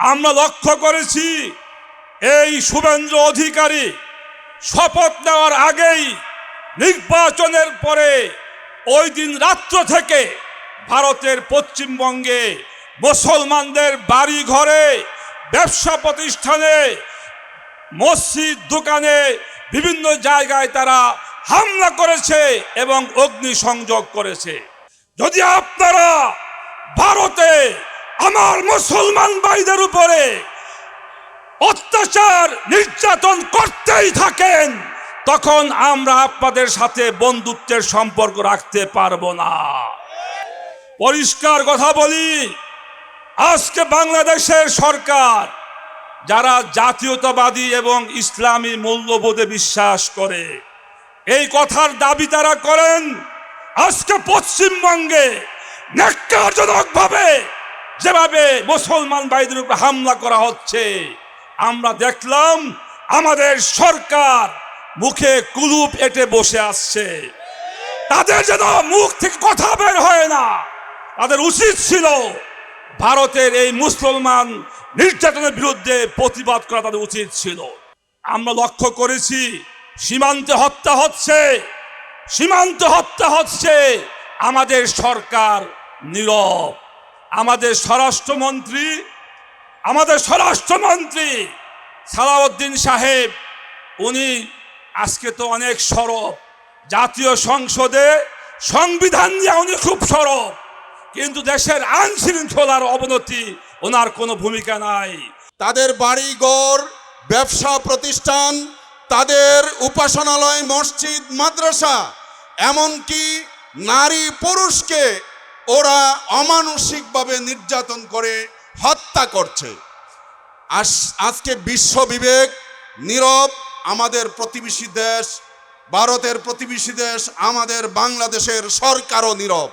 আমরা লক্ষ্য করেছি এই শুভেন্দু অধিকারী শপথ নেওয়ার আগেই নির্বাচনের পরে ওই দিন রাত্র থেকে ভারতের পশ্চিমবঙ্গে মুসলমানদের বাড়ি ঘরে, ব্যবসা প্রতিষ্ঠানে, মসজিদ, দোকানে, বিভিন্ন জায়গায় তারা হামলা করেছে এবং অগ্নিসংযোগ করেছে। যদি আপনারা ভারতে আমার মুসলমান ভাইদের উপরে অত্যাচার নির্যাতন করতেই থাকেন, তখন আমরা আপনাদের সাথে বন্ধুত্বের সম্পর্ক রাখতে পারবো না। পরিষ্কার কথা বলি, আজকে বাংলাদেশের সরকার যারা জাতীয়তাবাদী এবং ইসলামী মূল্যবোধে বিশ্বাস করে, এই কথার দাবি তারা করেন, আজকে পশ্চিমবঙ্গে ন্যাক্কারজনকভাবে যেভাবে মুসলমান ভাইদের উপর হামলা করা হচ্ছে, আমরা দেখলাম আমাদের সরকার মুখে কুলুপ এঁটে বসে আসছে। তাদের যেন মুখ থেকে কথা বের হয় না। তাদের উচিত ছিল ভারতের এই মুসলমান নির্যাতনের বিরুদ্ধে প্রতিবাদ করা, তাদের উচিত ছিল। আমরা লক্ষ্য করেছি সীমান্তে হত্যা হচ্ছে, আমাদের সরকার নীরব। আমাদের স্বরাষ্ট্রমন্ত্রী সালাউদ্দিন সাহেব, উনি আজকে তো অনেক সরব, জাতীয় সংসদে সংবিধান নিয়ে উনি খুব সরব, কিন্তু দেশের আইন শৃঙ্খলার অবনতি ওনার কোনো ভূমিকা নাই। তাদের বাড়িঘর, ব্যবসা প্রতিষ্ঠান, তাদের উপাসনালয়, মসজিদ, মাদ্রাসা, এমনকি নারী পুরুষকে ওরা অমানসিকভাবে নির্যাতন করে হত্যা করছে। আজকে বিশ্ব বিবেক নীরব। আমাদের প্রতিবেশী দেশ, ভারতের প্রতিবেশী দেশ আমাদের বাংলাদেশের সরকারও নীরব।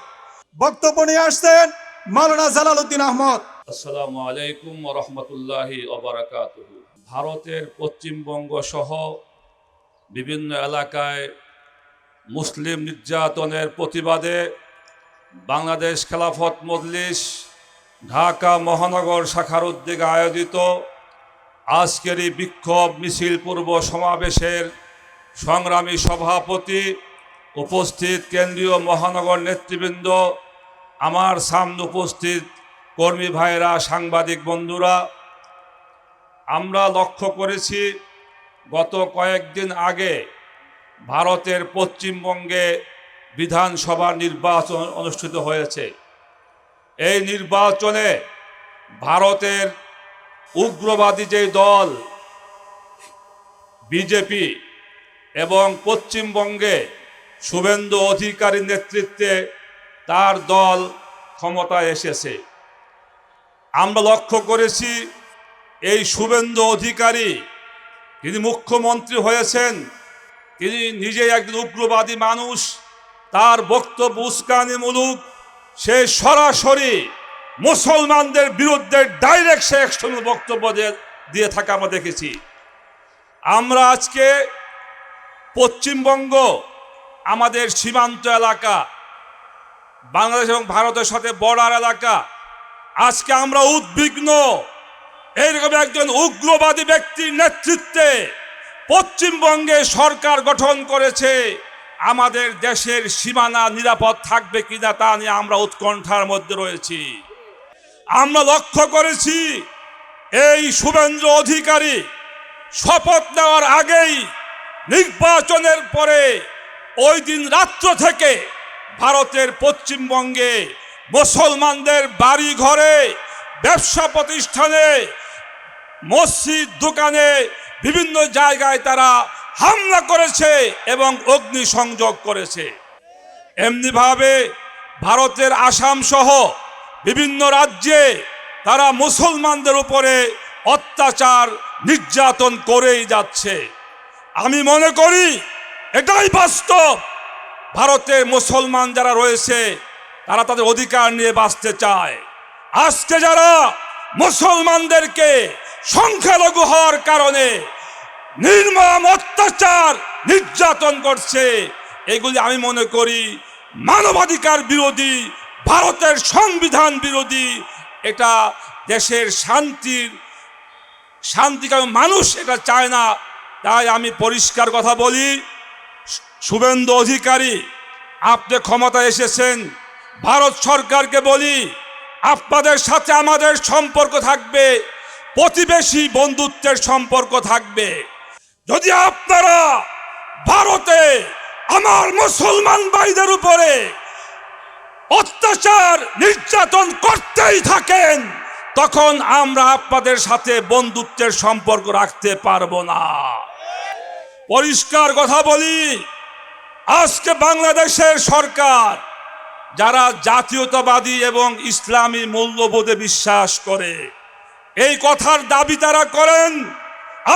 বক্তব্য নিয়ে আসছেন মাওলানা জালালউদ্দিন আহমদ। আসসালামু আলাইকুম ওয়া রাহমাতুল্লাহি ওয়া বারাকাতুহু। ভারতের পশ্চিমবঙ্গ সহ বিভিন্ন এলাকায় মুসলিম নির্যাতনের প্রতিবাদে বাংলাদেশ খেলাফত মজলিস ঢাকা মহানগর শাখার উদ্যোগে আয়োজিত আজকের এই বিক্ষোভ মিছিল পূর্ব সমাবেশের সংগ্রামী সভাপতি, উপস্থিত কেন্দ্রীয় মহানগর নেতৃবৃন্দ, আমার সামনে উপস্থিত কর্মী ভাইরা, সাংবাদিক বন্ধুরা, আমরা লক্ষ্য করেছি গত কয়েকদিন আগে ভারতের পশ্চিমবঙ্গে বিধানসভা নির্বাচন অনুষ্ঠিত হয়েছে। এই নির্বাচনে ভারতের উগ্রবাদী যে দল বিজেপি এবং পশ্চিমবঙ্গে শুভেন্দু অধিকারীর নেতৃত্বে তার দল ক্ষমতায় এসেছে। আমরা লক্ষ্য করেছি এই শুভেন্দু অধিকারী, তিনি মুখ্যমন্ত্রী হয়েছেন, তিনি নিজেই একজন উগ্রবাদী মানুষ। তার বক্তব্য উস্কানিমূলক, সে সরাসরি মুসলমানদের বিরুদ্ধে ডাইরেক্ট সে একশনের বক্তব্য দিয়ে থাকে আমরা দেখেছি। আমরা আজকে পশ্চিমবঙ্গ আমাদের সীমান্ত এলাকা, বাংলাদেশ এবং ভারতের সাথে বর্ডার এলাকা, আজকে আমরা উদ্বিগ্ন। এইরকম একজন উগ্রবাদী ব্যক্তির নেতৃত্বে পশ্চিমবঙ্গে সরকার গঠন করেছে, আমাদের দেশের সীমানা নিরাপদ থাকবে কিনা তা নিয়ে আমরা উৎকণ্ঠার মধ্যে রয়েছি। আমরা লক্ষ্য করেছি এই শুভেন্দু অধিকারী শপথ নেওয়ার আগেই নির্বাচনের পরে ওই দিন রাত্র থেকে ভারতের পশ্চিমবঙ্গে মুসলমানদের বাড়ি ঘরে, ব্যবসা প্রতিষ্ঠানে, মসজিদ, দোকানে, বিভিন্ন জায়গায় তারা হামলা করেছে এবং অগ্নিসংযোগ করেছে। এমনিভাবে ভারতের আসাম সহ বিভিন্ন রাজ্যে তারা মুসলমানদের উপরে অত্যাচার নির্যাতন করেই যাচ্ছে। আমি মনে করি এটাই বাস্তব। ভারতের মুসলমান যারা রয়েছে তারা তাদের অধিকার নিয়ে বাঁচতে চায়। আজকে যারা মুসলমানদেরকে সংখ্যালঘু হওয়ার কারণে নির্মম অত্যাচার নির্যাতন করছে, এগুলি আমি মনে করি মানবাধিকার বিরোধী, ভারতের সংবিধান বিরোধী। এটা দেশের শান্তিকামী মানুষ এটা চায় না। তাই আমি পরিষ্কার কথা বলি, শুভেন্দু অধিকারী, আপনি ক্ষমতায় এসেছেন, ভারত সরকারকে বলি আপনাদের সাথে আমাদের সম্পর্ক থাকবে, প্রতিবেশী বন্ধুত্বের সম্পর্ক থাকবে। যদি আপনারা ভারতে আমার মুসলমান ভাইদের উপরে অত্যাচার নির্যাতন করতেই থাকেন, তখন আমরা আপনাদের সাথে বন্ধুত্বের সম্পর্ক রাখতে পারবো না। পরিষ্কার কথা বলি, আজকে বাংলাদেশের সরকার যারা জাতীয়তাবাদী এবং ইসলামী মূল্যবোধে বিশ্বাস করে, এই কথার দাবি তারা করেন,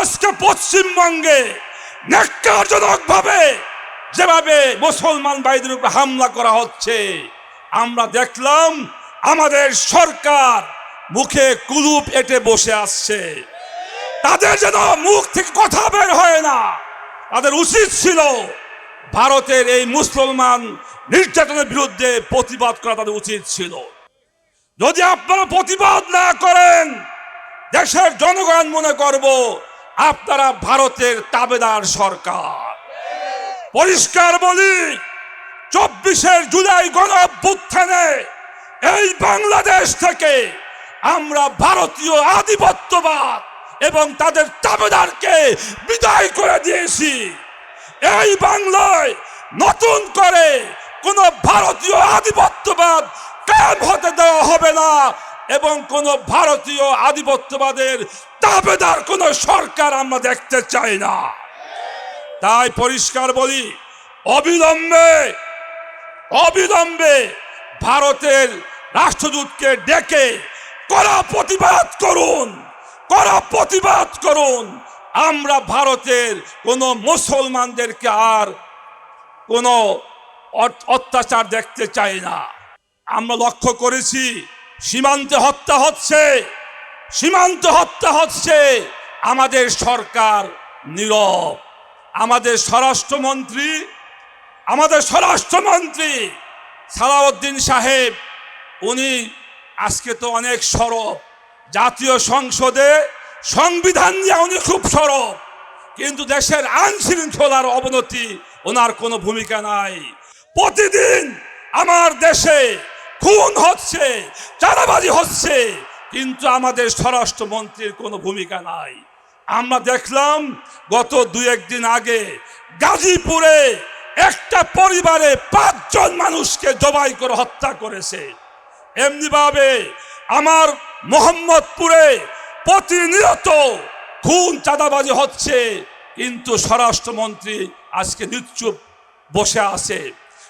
আজকে পশ্চিমবঙ্গে ন্যাক্কারজনকভাবে যেভাবে মুসলমান ভাইদের উপর হামলা করা হচ্ছে, আমরা দেখলাম আমাদের সরকার মুখে কুলুপ এঁটে বসে আসছে। তাদের যেন মুখ থেকে কথা বের হয় না। তাদের উচিত ছিল ভারতের এই মুসলমান নির্যাতনের বিরুদ্ধে প্রতিবাদ করা, তাদের উচিত ছিল। যদি আপনারা প্রতিবাদ না করেন, দেশের জনগণ মনে করব আপনারা ভারতের তাবেদার সরকার। পরিষ্কার বলি, 24শে জুলাই গণ অভ্যুত্থানে এই বাংলাদেশ থেকে আমরা ভারতীয় আধিপত্যবাদ এবং তাদের তাবেদারকে বিদায় করে দিয়েছি। এই বাংলায় নতুন করে কোন ভারতীয় আধিপত্যবাদ কায়েম হতে দেওয়া হবে না এবং কোন ভারতীয় আধিপত্যবাদের তাবেদার কোন সরকার আমরা দেখতে চাই না। তাই পরিষ্কার বলি, অবিলম্বে ভারতের রাষ্ট্রদূতকে ডেকে কড়া প্রতিবাদ করুন। আমরা ভারতের কোন মুসলমানদেরকে আর কোন অত্যাচার দেখতে চাই না। আমরা লক্ষ্য করেছি সীমান্তে হত্যা হচ্ছে, আমাদের সরকার নীরব। আমাদের স্বরাষ্ট্রমন্ত্রী সালাউদ্দিন সাহেব, উনি আজকে তো অনেক সরব, জাতীয় সংসদে সংবিধান নিয়ে উনি খুব সরব, কিন্তু দেশের আইন শৃঙ্খলার অবনতি ওনার কোনো ভূমিকা নাই। প্রতিদিন আমার দেশে খুন হচ্ছে, চাঁদাবাজি হচ্ছে, কিন্তু আমাদের স্বরাষ্ট্রমন্ত্রীর কোনো ভূমিকা নাই। আমরা দেখলাম গত 2-1 দিন আগে গাজীপুরে একটা পরিবারে 5 জন মানুষকে জবাই করে হত্যা করেছে। এমনিভাবে আমার মোহাম্মদপুরে প্রতিনিয়ত খুন চাঁদাবাজি হচ্ছে, কিন্তু স্বরাষ্ট্রমন্ত্রী আজকে নিশ্চুপ বসে আছে।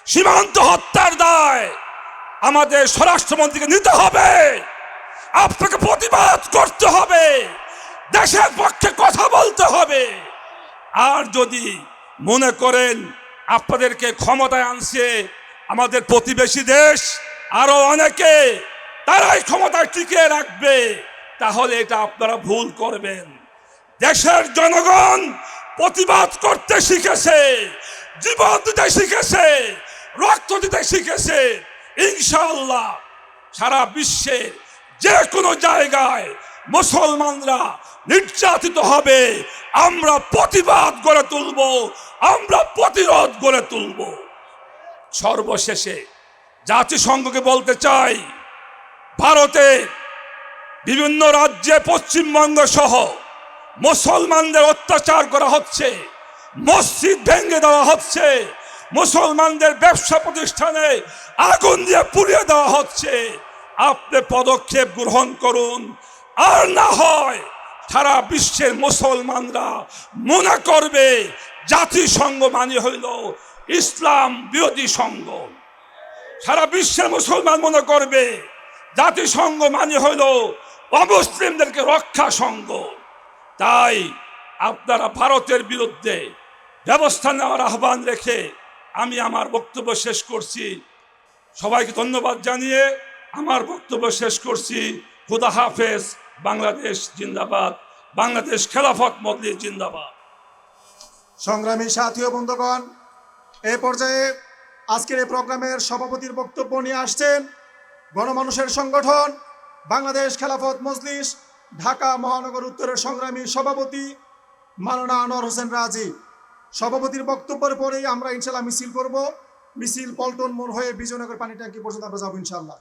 সীমান্ত হত্যার দায় আমাদের স্বরাষ্ট্রমন্ত্রীকে নিতে হবে। আপনাকে প্রতিবাদ করতে হবে, দেশের পক্ষে কথা বলতে হবে। আর যদি মনে করেন আপনাদেরকে ক্ষমতায় আনছে আমাদের প্রতিবেশী দেশ, আরো অনেকে, তারাই ক্ষমতায় টিকিয়ে রাখবে, তাহলে এটা আপনারা ভুল করবেন। দেশের জনগণ প্রতিবাদ করতে শিখেছে, জীবন দিতে শিখেছে, রক্ত দিতে শিখেছে। ইনশাআল্লাহ সারা বিশ্বের যে কোনো জায়গায় মুসলমানরা নির্যাতিত হবে, আমরা প্রতিবাদ গড়ে তুলব, আমরা প্রতিরোধ গড়ে তুলব। সর্বশেষে জাতিসংঘকে বলতে চাই, ভারতে বিভিন্ন রাজ্যে পশ্চিমবঙ্গ সহ মুসলমানদের অত্যাচার করা হচ্ছে, মসজিদ ভেঙে দেওয়া হচ্ছে, মুসলমানদের ব্যবসা প্রতিষ্ঠানে আগুন দিয়ে পুড়িয়ে দেওয়া হচ্ছে। আপনি পদক্ষেপ গ্রহণ করুন, আর না হয় সারা বিশ্বের মুসলমানরা মনে করবে জাতিসংঘ মানে হইল ইসলাম বিরোধী সংঘ। সারা বিশ্বের মুসলমান মনে করবে জাতিসংঘ মানে হইল অমুসলিমদেরকে রক্ষা সংঘ। তাই আপনারা ভারতের বিরুদ্ধে ব্যবস্থা নেওয়ার আহ্বান রেখে আমি আমার বক্তব্য শেষ করছি। সবাইকে ধন্যবাদ জানিয়ে আমার বক্তব্য শেষ করছি। খুদা হাফেজ। বাংলাদেশ জিন্দাবাদ, বাংলাদেশ খেলাফত মজলিস জিন্দাবাদ। সংগ্রামী সাথী ও বন্ধুগণ, এই পর্যায়ে আজকের এই প্রোগ্রামের সভাপতির বক্তব্য নিয়ে আসছেন গণমানুষের সংগঠন বাংলাদেশ খেলাফত মজলিস ঢাকা মহানগর উত্তরের সংগ্রামী সভাপতি মাওলানা আনোয়ার হোসেন রাজি সভাপতির বক্তব্যের পরেই আমরা ইনশাআল্লাহ মিছিল করব। মিছিল পল্টন মোড় হয়ে বিজয়নগর পানি ট্যাঙ্কি পর্যন্ত আমরা যাবো ইনশাআল্লাহ।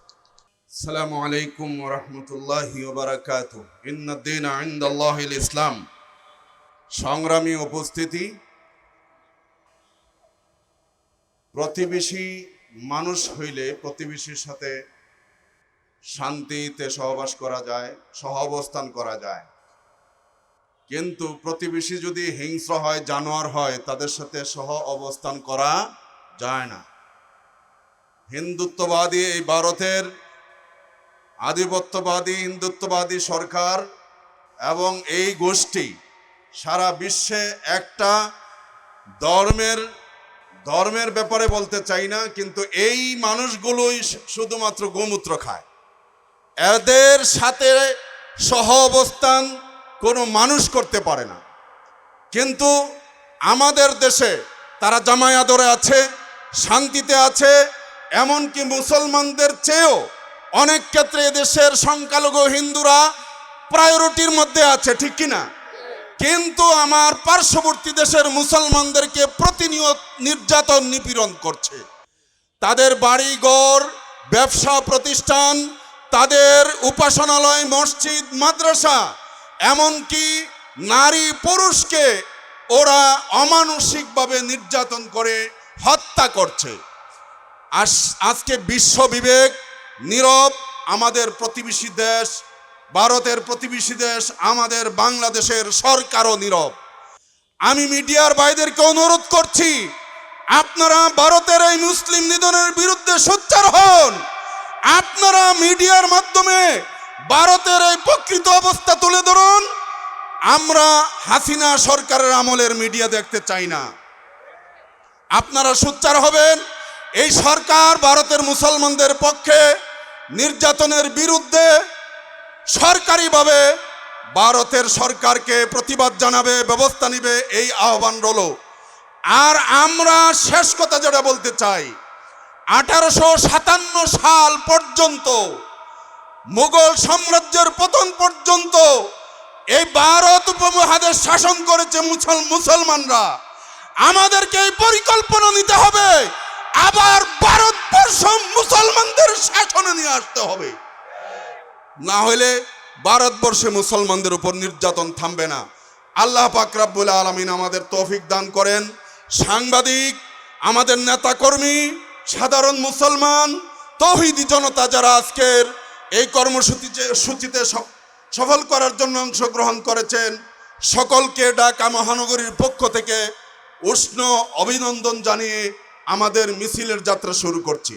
আসসালামু আলাইকুম ওয়া রাহমাতুল্লাহি ওয়া বারাকাতুহু। ইন্নাদ-দীনা ইনদাল্লাহিল ইসলাম। সংগ্রামী উপস্থিতি, প্রতিবেশী মানুষ হইলে প্রতিবেশীর সাথে শান্তিতে সহবাস করা যায়, সহাবস্থান করা যায়। কিন্তু প্রতিবেশী যদি হিংস্র হয়, জানোয়ার হয়, তাদের সাথে সহ অবস্থান করা যায় না। হিন্দুত্ববাদী এই ভারতের আধিপত্যবাদী হিন্দুত্ববাদী সরকার এবং এই গোষ্ঠী সারা বিশ্বে একটা ধর্মের ব্যাপারে বলতে চাই না, কিন্তু এই মানুষগুলোই শুধুমাত্র গোমূত্র খায়। এদের সাথে সহ অবস্থান কোনো মানুষ করতে পারে না। কিন্তু আমাদের দেশে তারা জামায় আদরে আছে, শান্তিতে আছে, এমনকি মুসলমানদের চেয়েও অনেক ক্ষেত্রে এদেশের সংখ্যালঘু হিন্দুরা প্রায়োরিটির মধ্যে আছে, ঠিক কিনা? কিন্তু আমার পার্শ্ববর্তী দেশের মুসলমানদেরকে প্রতিনিয়ত নির্যাতন নিপীড়ন করছে। তাদের বাড়িঘর, ব্যবসা প্রতিষ্ঠান, তাদের উপাসনালয়, মসজিদ, মাদ্রাসা, এমনকি নারী পুরুষকে ওরা অমানসিকভাবে নির্যাতন করে হত্যা করছে। আজকে বিশ্ব বিবেক নীরব। আমাদের প্রতিবেশী দেশ, ভারতের প্রতিবেশী দেশ আমাদের বাংলাদেশের সরকারও নীরব। আমি মিডিয়ার ভাইদেরকে অনুরোধ করছি, আপনারা ভারতের এই মুসলিম নিধনের বিরুদ্ধে সোচ্চার হন। আপনারা মিডিয়ার মাধ্যমে ভারতের এই প্রকৃত অবস্থা তুলে ধরুন। আমরা হাসিনা সরকারের আমলের মিডিয়া দেখতে চাই না। আপনারা সোচ্চার হবেন। এই সরকার ভারতের মুসলমানদের পক্ষে নির্যাতনের বিরুদ্ধে সরকারিভাবে ভারতের সরকারকে প্রতিবাদ জানাবে, ব্যবস্থা নিবে, এই আহ্বান রইল। আর আমরা শেষ কথা যেটা বলতে চাই, 1857 সাল পর্যন্ত, মুঘল সাম্রাজ্যের পতন পর্যন্ত এই ভারত উপমহাদেশ শাসন করেছে মুসলমানরা। আমাদেরকে এই পরিকল্পনা নিতে হবে, আবার ভারতবর্ষ মুসলমানদের শাসনে নিয়ে আসতে হবে। না হলে ভারতবর্ষে মুসলমানদের উপর নির্যাতন থামবে না। আল্লাহ পাক রব্বুল আলামিন আমাদের তৌফিক দান করেন। সাংবাদিক, আমাদের নেতাকর্মী, সাধারণ মুসলমান, তৌহিদি জনতা যারা আজকের এই কর্মসূচিতে সফল করার জন্য অংশগ্রহণ করেছেন, সকলকে ঢাকা মহানগরীর পক্ষ থেকে উষ্ণ অভিনন্দন জানিয়ে আমাদের মিছিলের যাত্রা শুরু করছি।